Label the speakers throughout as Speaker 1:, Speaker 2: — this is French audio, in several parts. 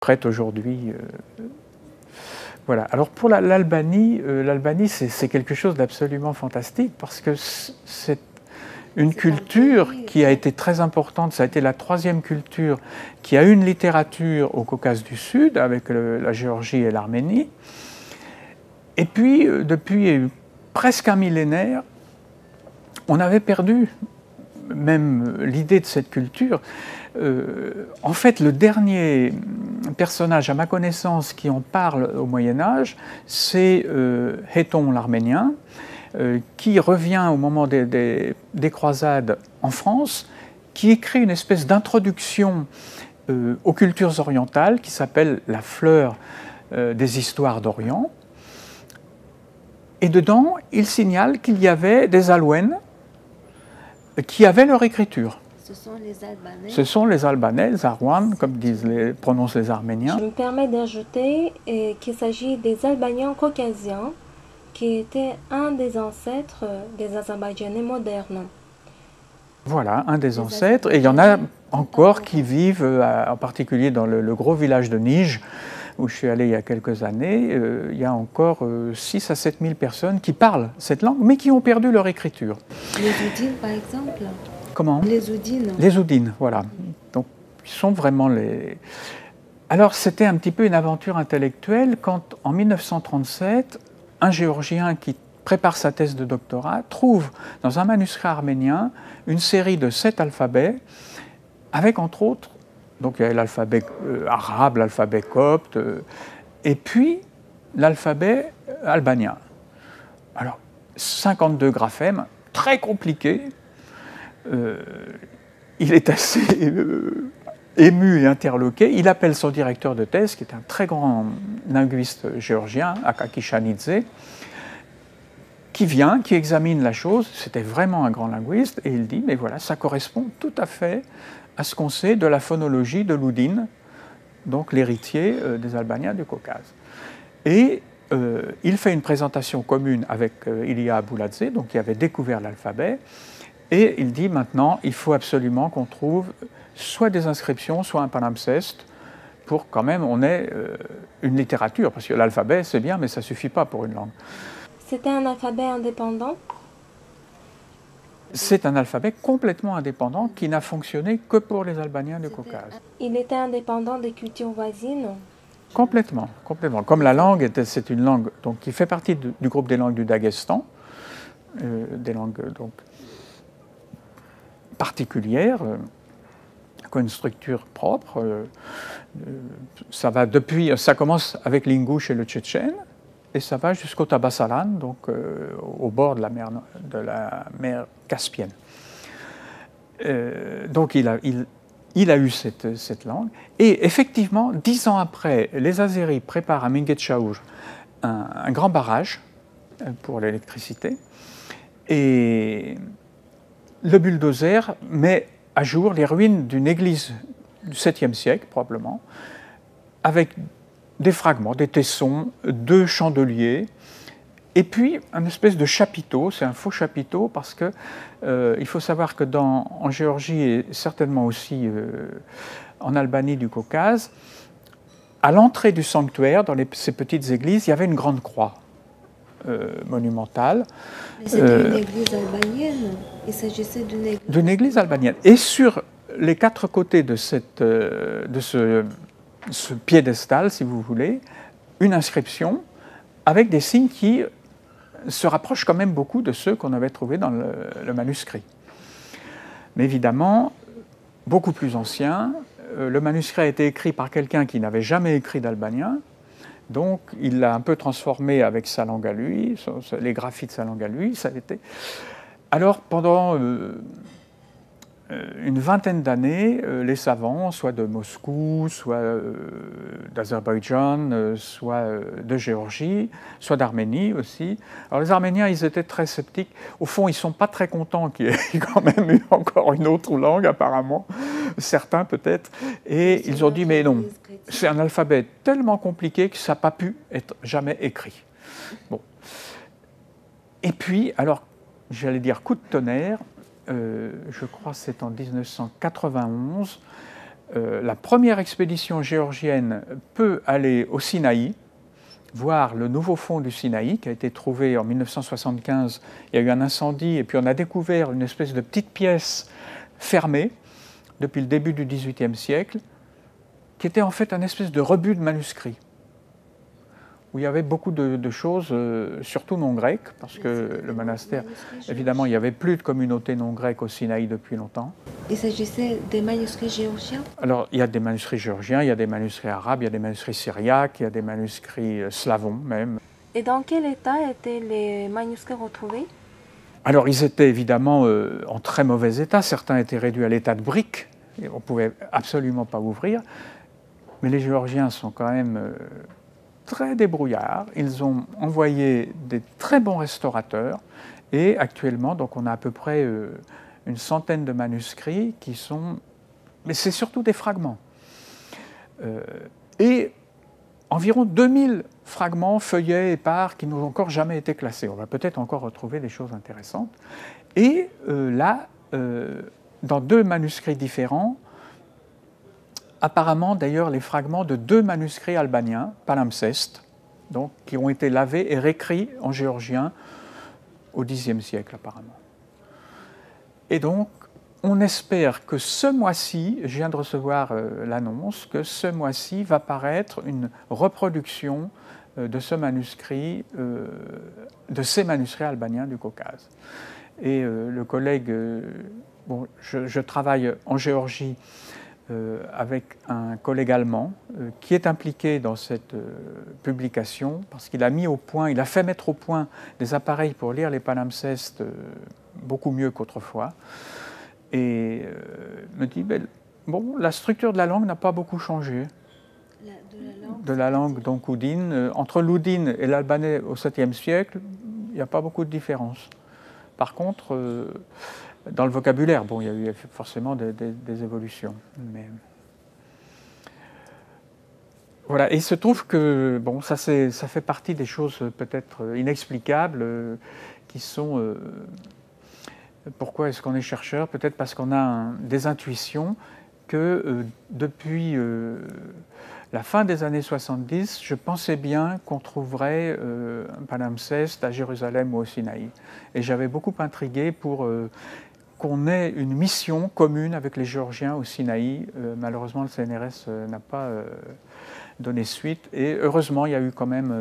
Speaker 1: prête aujourd'hui. Voilà. Alors pour l'Albanie, c'est quelque chose d'absolument fantastique parce que c'est une culture qui a été très importante. Ça a été la troisième culture qui a eu une littérature au Caucase du Sud avec la Géorgie et l'Arménie. Et puis, depuis presque un millénaire, on avait perdu même l'idée de cette culture. En fait, le dernier personnage, à ma connaissance, qui en parle au Moyen-Âge, c'est Héton l'Arménien, qui revient au moment des croisades en France, qui écrit une espèce d'introduction aux cultures orientales qui s'appelle La fleur des histoires d'Orient. Et dedans, il signale qu'il y avait des Alouènes qui avaient leur écriture.
Speaker 2: Ce sont les Albanais.
Speaker 1: Ce sont les Albanais, les Arwan, comme prononcent les Arméniens.
Speaker 2: Je me permets d'ajouter qu'il s'agit des Albaniens caucasiens, qui étaient un des ancêtres des Azerbaïdjanais modernes.
Speaker 1: Voilà, un des ancêtres. Et il y en a encore qui vivent, en particulier dans le gros village de Nij, où je suis allé il y a quelques années. Il y a encore 6 à 7 000 personnes qui parlent cette langue, mais qui ont perdu leur écriture.
Speaker 2: Les Oudines, par exemple.
Speaker 1: Comment ?
Speaker 2: Les Oudines.
Speaker 1: Les Oudines, voilà. Donc, ils sont vraiment les... Alors, c'était un petit peu une aventure intellectuelle quand, en 1937, un Géorgien qui prépare sa thèse de doctorat trouve dans un manuscrit arménien une série de 7 alphabets avec, entre autres, donc il y avait l'alphabet arabe, l'alphabet copte, et puis l'alphabet albanien. Alors, 52 graphèmes, très compliqués. Il est assez ému et interloqué. Il appelle son directeur de thèse, qui est un très grand linguiste géorgien, Akaki Shanidze, qui vient, qui examine la chose. C'était vraiment un grand linguiste, et il dit, mais voilà, ça correspond tout à fait à ce qu'on sait de la phonologie de l'Oudine, donc l'héritier des Albaniens du Caucase. Et il fait une présentation commune avec Ilia Abouladze, donc qui avait découvert l'alphabet, et il dit maintenant, il faut absolument qu'on trouve soit des inscriptions, soit un palimpseste, pour quand même on ait une littérature, parce que l'alphabet c'est bien, mais ça ne suffit pas pour une langue.
Speaker 2: C'était un alphabet indépendant ?
Speaker 1: C'est un alphabet complètement indépendant qui n'a fonctionné que pour les Albaniens du Caucase.
Speaker 2: Il était indépendant des cultures voisines ?
Speaker 1: Complètement, complètement. Comme la langue, c'est une langue donc, qui fait partie du groupe des langues du Daghestan, des langues donc, particulières, qui ont une structure propre. Ça commence avec l'ingouche et le tchétchène, et ça va jusqu'au Tabasalan, donc au bord de la mer Caspienne. Donc il a eu cette langue. Et effectivement, 10 ans après, les Azéris préparent à Minguet-Chaour un grand barrage pour l'électricité. Et le bulldozer met à jour les ruines d'une église du 7e siècle, probablement, avec des fragments, des tessons, 2 chandeliers, et puis un espèce de chapiteau. C'est un faux chapiteau parce que il faut savoir que en Géorgie et certainement aussi en Albanie du Caucase, à l'entrée du sanctuaire, dans ces petites églises, il y avait une grande croix monumentale.
Speaker 2: Mais c'était une église albanienne. Il s'agissait d'une église.
Speaker 1: D'une église albanienne. Et sur les 4 côtés de ce piédestal, si vous voulez, une inscription avec des signes qui se rapprochent quand même beaucoup de ceux qu'on avait trouvés dans le manuscrit. Mais évidemment, beaucoup plus ancien. Le manuscrit a été écrit par quelqu'un qui n'avait jamais écrit d'albanien, donc il l'a un peu transformé avec sa langue à lui, les graphies de sa langue à lui. Ça a été... Alors pendant une vingtaine d'années, les savants, soit de Moscou, soit d'Azerbaïdjan, soit de Géorgie, soit d'Arménie aussi. Alors les Arméniens, ils étaient très sceptiques. Au fond, ils ne sont pas très contents qu'il y ait quand même eu encore une autre langue, apparemment. Certains peut-être. Et ils ont dit, mais non, c'est un alphabet tellement compliqué que ça n'a pas pu être jamais écrit. Bon. Et puis, alors, j'allais dire coup de tonnerre, je crois que c'est en 1991, la première expédition géorgienne peut aller au Sinaï, voir le nouveau fond du Sinaï qui a été trouvé en 1975. Il y a eu un incendie et puis on a découvert une espèce de petite pièce fermée depuis le début du XVIIIe siècle qui était en fait un espèce de rebut de manuscrit où il y avait beaucoup de choses, surtout non grecques, parce que le monastère, évidemment, il n'y avait plus de communauté non grecque au Sinaï depuis longtemps.
Speaker 2: Il s'agissait des manuscrits géorgiens?
Speaker 1: Alors, il y a des manuscrits géorgiens, il y a des manuscrits arabes, il y a des manuscrits syriaques, il y a des manuscrits slavons même.
Speaker 2: Et dans quel état étaient les manuscrits retrouvés?
Speaker 1: Alors, ils étaient évidemment en très mauvais état. Certains étaient réduits à l'état de briques, et on ne pouvait absolument pas ouvrir. Mais les Géorgiens sont quand même très débrouillards. Ils ont envoyé des très bons restaurateurs. Et actuellement, donc, on a à peu près une centaine de manuscrits qui sont... Mais c'est surtout des fragments. Et environ 2000 fragments, feuillets, épars, qui n'ont encore jamais été classés. On va peut-être encore retrouver des choses intéressantes. Et là, dans 2 manuscrits différents, apparemment d'ailleurs les fragments de 2 manuscrits albaniens, palimpsestes, donc, qui ont été lavés et réécrits en géorgien au Xe siècle apparemment. Et donc, on espère que ce mois-ci, je viens de recevoir l'annonce, que ce mois-ci va paraître une reproduction de ce manuscrit, de ces manuscrits albaniens du Caucase. Et le collègue, bon, je travaille en Géorgie avec un collègue allemand qui est impliqué dans cette publication parce qu'il a mis au point, il a fait mettre au point des appareils pour lire les palimpsestes beaucoup mieux qu'autrefois. Et me dit, ben, bon, la structure de la langue n'a pas beaucoup changé. De la langue donc oudine. Entre l'oudine et l'albanais au 7e siècle, il n'y a pas beaucoup de différence. Par contre, dans le vocabulaire, bon, il y a eu forcément des évolutions. Mais... Voilà, et il se trouve que bon, ça fait partie des choses peut-être inexplicables qui sont... pourquoi est-ce qu'on est chercheur? Peut-être parce qu'on a des intuitions que depuis la fin des années 70, je pensais bien qu'on trouverait un palimpseste à Jérusalem ou au Sinaï. Et j'avais beaucoup intrigué pour qu'on ait une mission commune avec les Géorgiens au Sinaï. Malheureusement, le CNRS n'a pas donné suite. Et heureusement, il y a eu quand même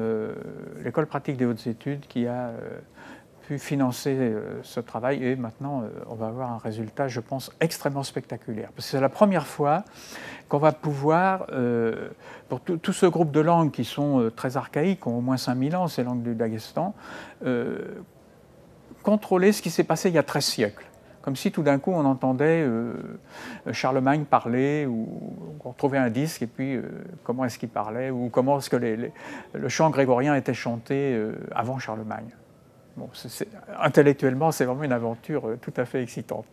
Speaker 1: l'École pratique des hautes études qui a pu financer ce travail. Et maintenant, on va avoir un résultat, je pense, extrêmement spectaculaire. Parce que c'est la première fois qu'on va pouvoir, pour tout ce groupe de langues qui sont très archaïques, ont au moins 5000 ans, ces langues du Daghestan, contrôler ce qui s'est passé il y a 13 siècles. Comme si tout d'un coup on entendait Charlemagne parler, ou on trouvait un disque et puis comment est-ce qu'il parlait, ou comment est-ce que le chant grégorien était chanté avant Charlemagne. Bon, intellectuellement, c'est vraiment une aventure tout à fait excitante.